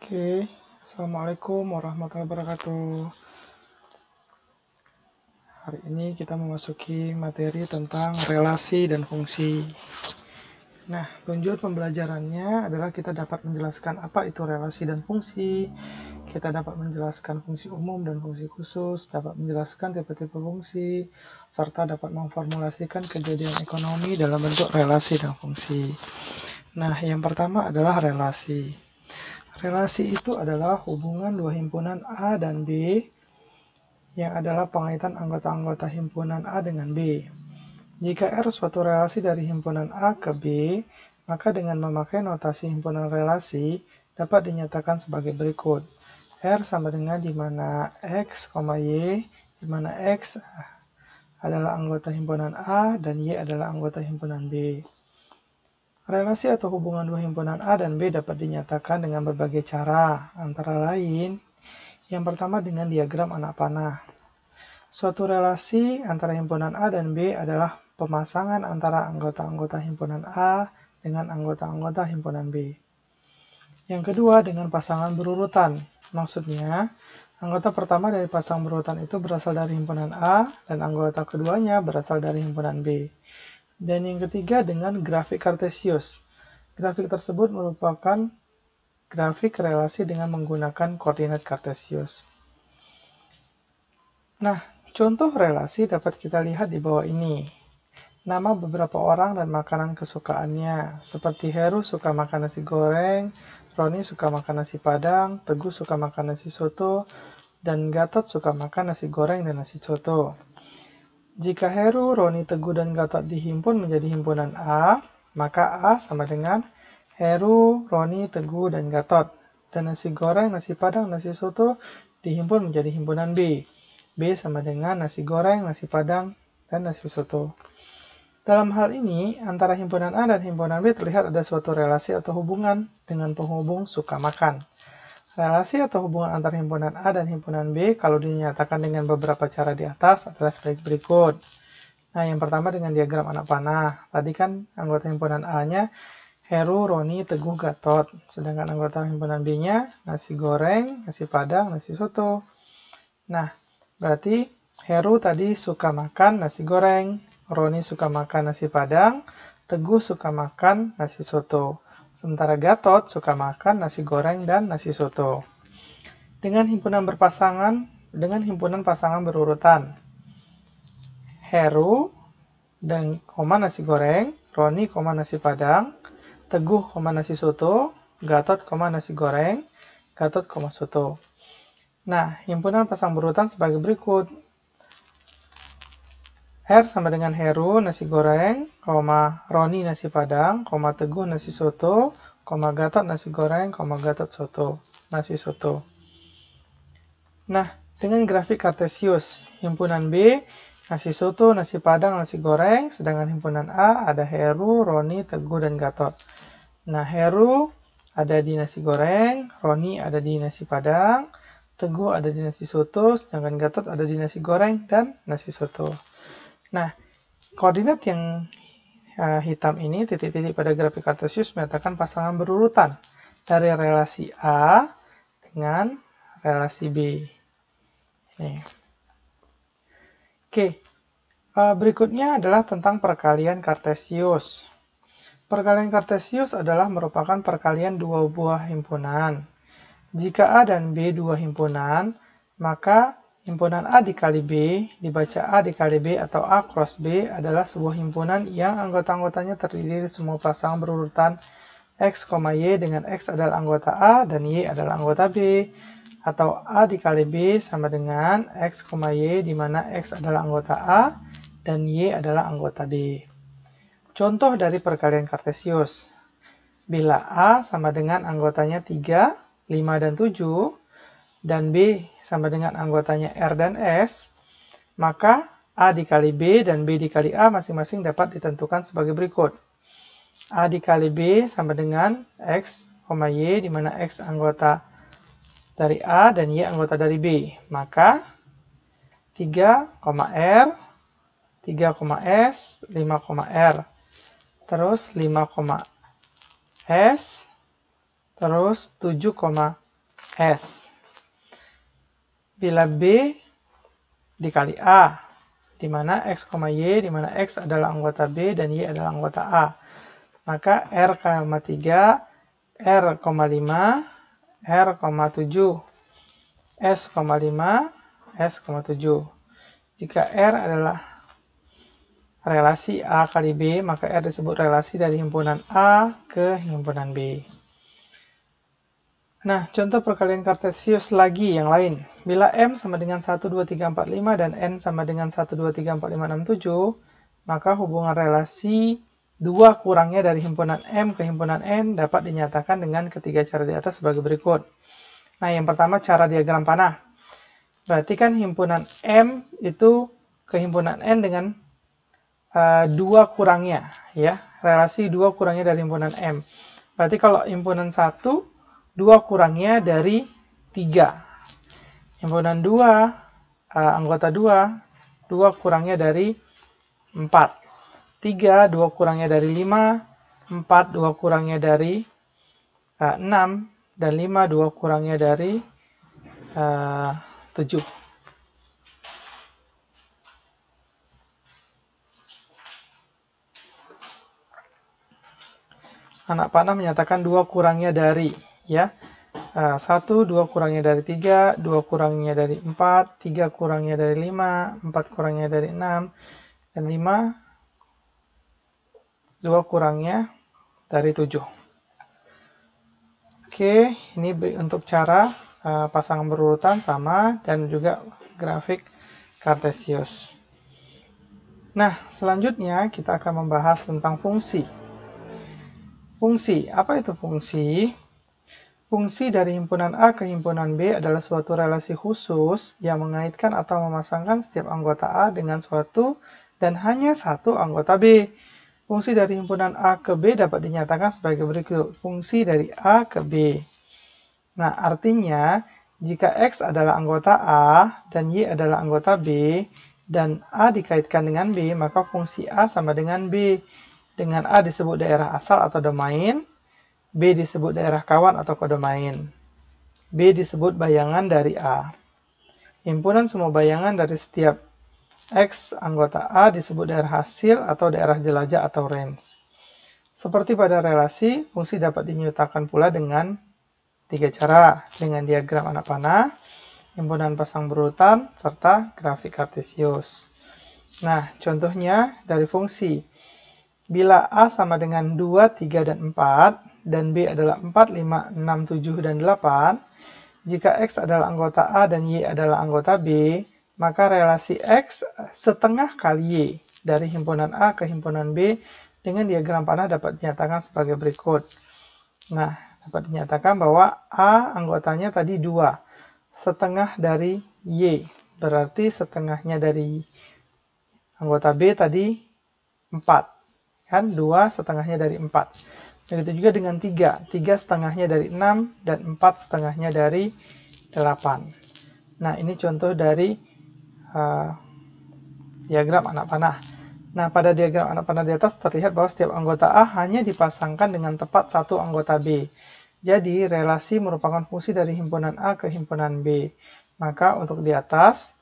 Oke, Assalamualaikum warahmatullahi wabarakatuh. Hari ini kita memasuki materi tentang relasi dan fungsi. Nah, tujuan pembelajarannya adalah kita dapat menjelaskan apa itu relasi dan fungsi, kita dapat menjelaskan fungsi umum dan fungsi khusus, dapat menjelaskan tipe-tipe fungsi, serta dapat memformulasikan kejadian ekonomi dalam bentuk relasi dan fungsi. Nah, yang pertama adalah relasi. Relasi itu adalah hubungan dua himpunan A dan B yang adalah pengaitan anggota-anggota himpunan A dengan B. Jika R suatu relasi dari himpunan A ke B, maka dengan memakai notasi himpunan relasi dapat dinyatakan sebagai berikut. R sama dengan di mana X, Y, di mana X adalah anggota himpunan A dan Y adalah anggota himpunan B. Relasi atau hubungan dua himpunan A dan B dapat dinyatakan dengan berbagai cara, antara lain, yang pertama dengan diagram anak panah. Suatu relasi antara himpunan A dan B adalah pemasangan antara anggota-anggota himpunan A dengan anggota-anggota himpunan B. Yang kedua dengan pasangan berurutan. Maksudnya, anggota pertama dari pasang berurutan itu berasal dari himpunan A dan anggota keduanya berasal dari himpunan B. Dan yang ketiga dengan grafik kartesius. Grafik tersebut merupakan grafik relasi dengan menggunakan koordinat kartesius. Nah, contoh relasi dapat kita lihat di bawah ini. Nama beberapa orang dan makanan kesukaannya, seperti Heru suka makan nasi goreng, Roni suka makan nasi padang, Teguh suka makan nasi soto, dan Gatot suka makan nasi goreng dan nasi soto. Jika Heru, Roni, Teguh, dan Gatot dihimpun menjadi himpunan A, maka A sama dengan Heru, Roni, Teguh, dan Gatot. Dan nasi goreng, nasi padang, nasi soto dihimpun menjadi himpunan B. B sama dengan nasi goreng, nasi padang, dan nasi soto. Dalam hal ini, antara himpunan A dan himpunan B terlihat ada suatu relasi atau hubungan dengan penghubung suka makan. Relasi atau hubungan antara himpunan A dan himpunan B kalau dinyatakan dengan beberapa cara di atas adalah sebagai berikut. Nah, yang pertama dengan diagram anak panah. Tadi kan anggota himpunan A-nya Heru, Roni, Teguh, Gatot. Sedangkan anggota himpunan B-nya nasi goreng, nasi padang, nasi soto. Nah, berarti Heru tadi suka makan nasi goreng, Roni suka makan nasi padang, Teguh suka makan nasi soto. Sementara Gatot suka makan nasi goreng dan nasi soto. Dengan himpunan pasangan berurutan. Heru dan nasi goreng, Roni, nasi padang, Teguh, nasi soto, Gatot, nasi goreng, Gatot, soto. Nah, himpunan pasang berurutan sebagai berikut. R sama dengan Heru, nasi goreng, Roni, nasi padang, Teguh, nasi soto, Gatot, nasi goreng, Gatot, soto, nasi soto. Nah, dengan grafik kartesius, himpunan B, nasi soto, nasi padang, nasi goreng, sedangkan himpunan A ada Heru, Roni, Teguh, dan Gatot. Nah, Heru ada di nasi goreng, Roni ada di nasi padang, Teguh ada di nasi soto, sedangkan Gatot ada di nasi goreng dan nasi soto. Nah, koordinat yang hitam ini, titik-titik pada grafik kartesius menyatakan pasangan berurutan dari relasi A dengan relasi B. Nih. Oke, berikutnya adalah tentang perkalian kartesius. Perkalian kartesius adalah merupakan perkalian dua buah himpunan. Jika A dan B dua himpunan, maka himpunan A dikali B dibaca A dikali B atau A cross B adalah sebuah himpunan yang anggota-anggotanya terdiri dari semua pasangan berurutan X, Y dengan X adalah anggota A dan Y adalah anggota B, atau A dikali B sama dengan X, Y di mana X adalah anggota A dan Y adalah anggota B. Contoh dari perkalian kartesius. Bila A sama dengan anggotanya 3, 5, dan 7, dan B sama dengan anggotanya R dan S, maka A dikali B dan B dikali A masing-masing dapat ditentukan sebagai berikut. A dikali B sama dengan X, Y, di mana X anggota dari A dan Y anggota dari B. Maka 3, R, 3, S, 5, R. Terus 5, S, terus 7, S. Bila B dikali A, di mana X, Y, di mana X adalah anggota B dan Y adalah anggota A. Maka R, 3, R, 5, R, 7, S, 5, S, 7. Jika R adalah relasi A kali B, maka R disebut relasi dari himpunan A ke himpunan B. Nah, contoh perkalian kartesius lagi yang lain. Bila M sama dengan 1, 2, 3, 4, 5 dan N sama dengan 1, 2, 3, 4, 5, 6, 7, maka hubungan relasi 2 kurangnya dari himpunan M ke himpunan N dapat dinyatakan dengan ketiga cara di atas sebagai berikut. Nah, yang pertama cara diagram panah. Berarti kan himpunan M itu ke himpunan N dengan 2 kurangnya, ya. Relasi 2 kurangnya dari himpunan M. Berarti kalau himpunan 1, 2 kurangnya dari 3. Himpunan 2, anggota 2, 2 kurangnya dari 4. 3, 2 kurangnya dari 5. 4, 2 kurangnya dari 6. Dan 5, 2 kurangnya dari 7. Anak panah menyatakan 2 kurangnya dari, ya. 1, 2 kurangnya dari 3, 2 kurangnya dari 4, 3 kurangnya dari 5, 4 kurangnya dari 6, dan 5, 2 kurangnya dari 7. Oke, ini untuk cara pasangan berurutan sama dan juga grafik kartesius. Nah, selanjutnya kita akan membahas tentang fungsi. Fungsi, apa itu fungsi? Fungsi dari himpunan A ke himpunan B adalah suatu relasi khusus yang mengaitkan atau memasangkan setiap anggota A dengan suatu dan hanya satu anggota B. Fungsi dari himpunan A ke B dapat dinyatakan sebagai berikut. Fungsi dari A ke B. Nah, artinya jika X adalah anggota A dan Y adalah anggota B dan A dikaitkan dengan B, maka fungsi A sama dengan B. Dengan A disebut daerah asal atau domain, B disebut daerah kawan atau kodomain. B disebut bayangan dari A. Himpunan semua bayangan dari setiap X anggota A disebut daerah hasil atau daerah jelajah atau range. Seperti pada relasi, fungsi dapat dinyatakan pula dengan 3 cara, dengan diagram anak panah, himpunan pasang berurutan, serta grafik kartesius. Nah, contohnya dari fungsi. Bila A sama dengan 2, 3, dan 4, dan B adalah 4, 5, 6, 7, dan 8, jika X adalah anggota A dan Y adalah anggota B, maka relasi X setengah kali Y dari himpunan A ke himpunan B dengan diagram panah dapat dinyatakan sebagai berikut. Nah, dapat dinyatakan bahwa A anggotanya tadi 2, setengah dari Y, berarti setengahnya dari anggota B tadi 4. Kan 2 setengahnya dari 4. Begitu juga dengan 3. 3 setengahnya dari 6 dan 4 setengahnya dari 8. Nah, ini contoh dari diagram anak panah. Nah, pada diagram anak panah di atas terlihat bahwa setiap anggota A hanya dipasangkan dengan tepat satu anggota B. Jadi, relasi merupakan fungsi dari himpunan A ke himpunan B. Maka untuk di atas,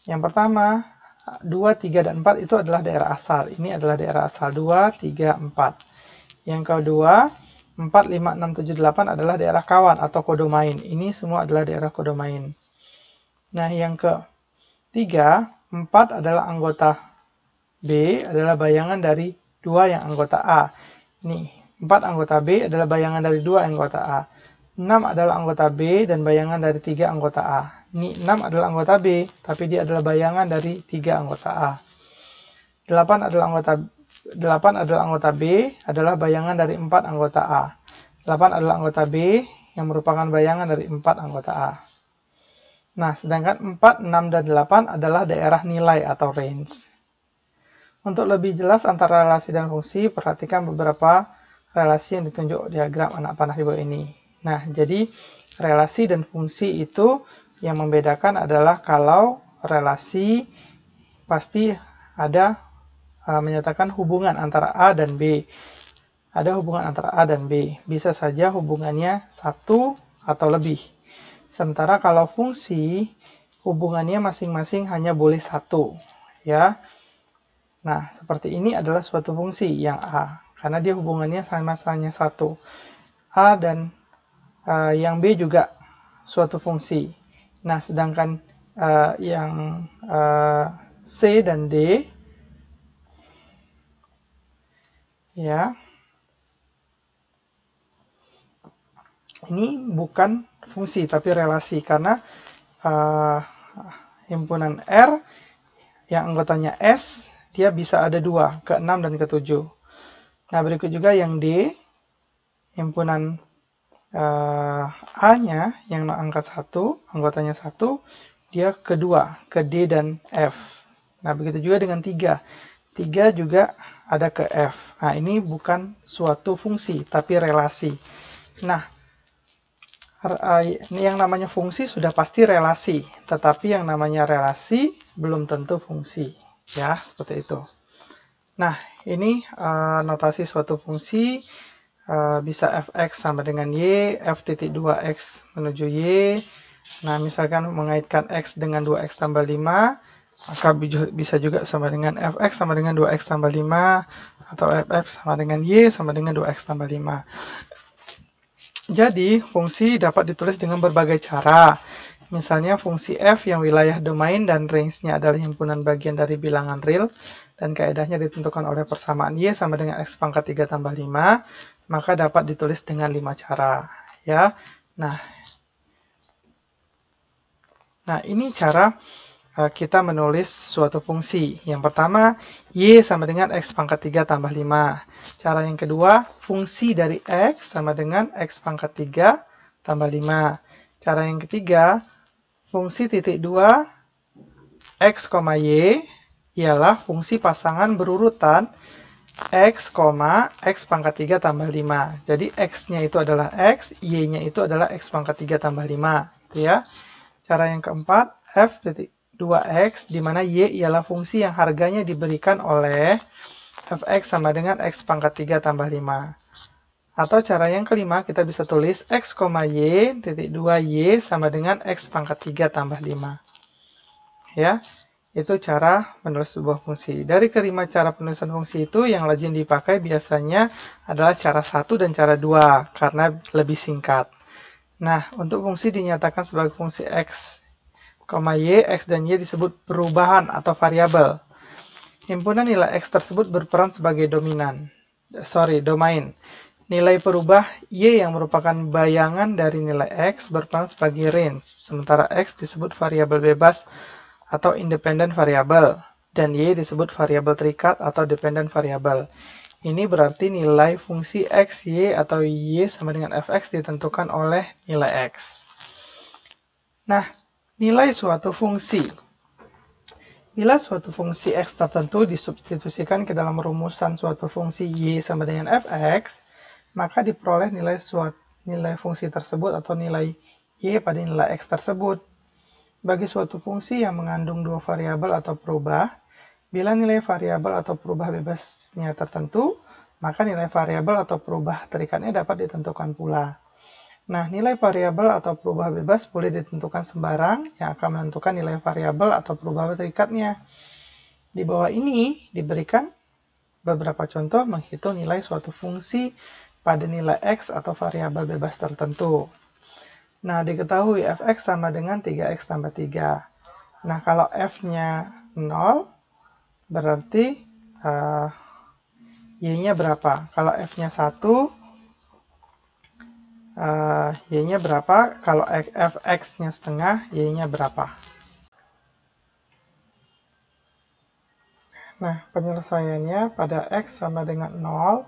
yang pertama, 2, 3, dan 4 itu adalah daerah asal. Ini adalah daerah asal 2, 3, 4. Yang kedua, 4, 5, 6, 7, 8 adalah daerah kawan atau kodomain. Ini semua adalah daerah kodomain. Nah, yang ketiga, 4 adalah anggota B, adalah bayangan dari 2 yang anggota A. Ini, 4 anggota B adalah bayangan dari 2 anggota A. 6 adalah anggota B dan bayangan dari 3 anggota A. Ini 6 adalah anggota B, tapi dia adalah bayangan dari 3 anggota A. 8 adalah anggota B, adalah bayangan dari 4 anggota A. 8 adalah anggota B, yang merupakan bayangan dari 4 anggota A. Nah, sedangkan 4, 6, dan 8 adalah daerah nilai atau range. Untuk lebih jelas antara relasi dan fungsi, perhatikan beberapa relasi yang ditunjuk diagram anak panah di bawah ini. Nah, jadi relasi dan fungsi itu yang membedakan adalah kalau relasi pasti ada menyatakan hubungan antara A dan B. Ada hubungan antara A dan B. Bisa saja hubungannya 1 atau lebih. Sementara kalau fungsi, hubungannya masing-masing hanya boleh satu. Ya. Nah, seperti ini adalah suatu fungsi yang A, karena dia hubungannya sama-sama satu. A dan yang B juga suatu fungsi. Nah, sedangkan yang C dan D, ya, ini bukan fungsi tapi relasi, karena himpunan R yang anggotanya S, dia bisa ada dua, ke-6 dan ke-7. Nah, berikut juga yang D, himpunan A-nya yang angka 1, anggotanya 1, dia kedua, ke D dan F. Nah, begitu juga dengan 3. 3 juga ada ke F. Nah, ini bukan suatu fungsi, tapi relasi. Nah, ini yang namanya fungsi sudah pasti relasi, tetapi yang namanya relasi belum tentu fungsi. Ya, seperti itu. Nah, ini notasi suatu fungsi. Bisa fx sama dengan y, f titik 2x menuju y. Nah, misalkan mengaitkan x dengan 2x tambah 5, maka bisa juga sama dengan fx sama dengan 2x tambah 5, atau ff sama dengan y sama dengan 2x tambah 5. Jadi, fungsi dapat ditulis dengan berbagai cara. Misalnya fungsi f yang wilayah domain dan range-nya adalah himpunan bagian dari bilangan real, dan kaedahnya ditentukan oleh persamaan y sama dengan x pangkat 3 tambah 5, maka dapat ditulis dengan 5 cara. Ya. Nah, ini cara kita menulis suatu fungsi. Yang pertama, y sama dengan x pangkat 3 tambah 5. Cara yang kedua, fungsi dari x sama dengan x pangkat 3 tambah 5. Cara yang ketiga, fungsi titik 2 x, y ialah fungsi pasangan berurutan x, x pangkat 3 tambah 5. Jadi x-nya itu adalah x, y-nya itu adalah x pangkat 3 tambah 5. Gitu ya. Cara yang keempat, f titik 2x, di mana y ialah fungsi yang harganya diberikan oleh fx sama dengan x pangkat 3 tambah 5. Atau cara yang kelima, kita bisa tulis x, y titik 2y sama dengan x pangkat 3 tambah 5. Ya. Itu cara menulis sebuah fungsi. Dari kelima cara penulisan fungsi itu, yang lazim dipakai biasanya adalah cara 1 dan cara 2, karena lebih singkat. Nah, untuk fungsi dinyatakan sebagai fungsi x, y, x dan y disebut perubahan atau variabel. Himpunan nilai x tersebut berperan sebagai domain. Nilai perubah y yang merupakan bayangan dari nilai x berperan sebagai range, sementara x disebut variabel bebas atau independent variable, dan y disebut variabel terikat atau dependent variable. Ini berarti nilai fungsi x, y, atau y sama dengan fx ditentukan oleh nilai x. Nah, nilai suatu fungsi. Bila suatu fungsi x tertentu disubstitusikan ke dalam rumusan suatu fungsi y sama dengan fx, maka diperoleh nilai fungsi tersebut atau nilai y pada nilai x tersebut. Bagi suatu fungsi yang mengandung dua variabel atau perubah, bila nilai variabel atau perubah bebasnya tertentu, maka nilai variabel atau perubah terikatnya dapat ditentukan pula. Nah, nilai variabel atau perubah bebas boleh ditentukan sembarang yang akan menentukan nilai variabel atau perubah terikatnya. Di bawah ini diberikan beberapa contoh menghitung nilai suatu fungsi pada nilai x atau variabel bebas tertentu. Nah, diketahui fx sama dengan 3x tambah 3. Nah, kalau f-nya 0, berarti y-nya berapa? Kalau f-nya 1, y-nya berapa? Kalau fx-nya setengah, y-nya berapa? Nah, penyelesaiannya pada x sama dengan 0,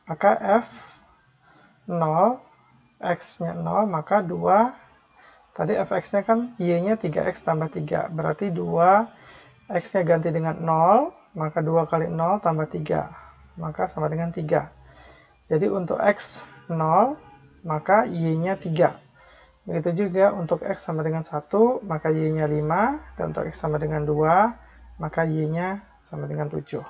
maka f 0, x-nya 0, maka 2, tadi fx-nya kan y-nya 3x tambah 3, berarti 2, x-nya ganti dengan 0, maka 2 kali 0 tambah 3, maka sama dengan 3. Jadi untuk x 0, maka y-nya 3. Begitu juga untuk x sama dengan 1, maka y-nya 5, dan untuk x sama dengan 2, maka y-nya sama dengan 7.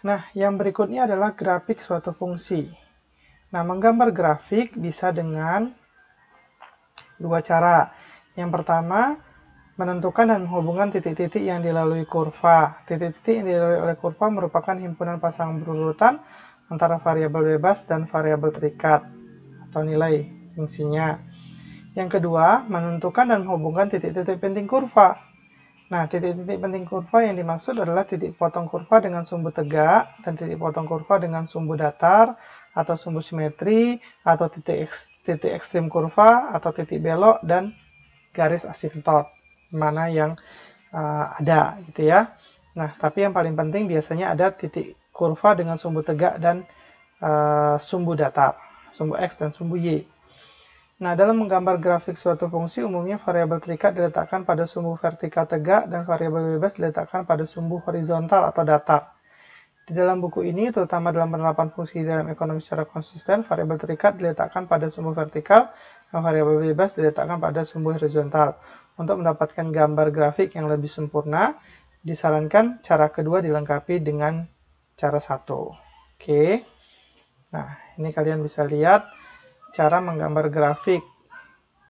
Nah, yang berikutnya adalah grafik suatu fungsi. Nah, menggambar grafik bisa dengan Dua cara. Yang pertama, menentukan dan menghubungkan titik-titik yang dilalui kurva. Titik-titik yang dilalui oleh kurva merupakan himpunan pasangan berurutan antara variabel bebas dan variabel terikat atau nilai fungsinya. Yang kedua, menentukan dan menghubungkan titik-titik penting kurva. Nah, titik-titik penting kurva yang dimaksud adalah titik potong kurva dengan sumbu tegak dan titik potong kurva dengan sumbu datar atau sumbu simetri atau titik ekstrim kurva atau titik belok dan garis asintot mana yang ada gitu ya. Nah, tapi yang paling penting biasanya ada titik kurva dengan sumbu tegak dan sumbu datar, sumbu X dan sumbu Y. Nah, dalam menggambar grafik suatu fungsi, umumnya variabel terikat diletakkan pada sumbu vertikal tegak dan variabel bebas diletakkan pada sumbu horizontal atau datar. Di dalam buku ini, terutama dalam penerapan fungsi dalam ekonomi secara konsisten, variabel terikat diletakkan pada sumbu vertikal dan variabel bebas diletakkan pada sumbu horizontal. Untuk mendapatkan gambar grafik yang lebih sempurna, disarankan cara kedua dilengkapi dengan cara satu. Oke. Nah, ini kalian bisa lihat cara menggambar grafik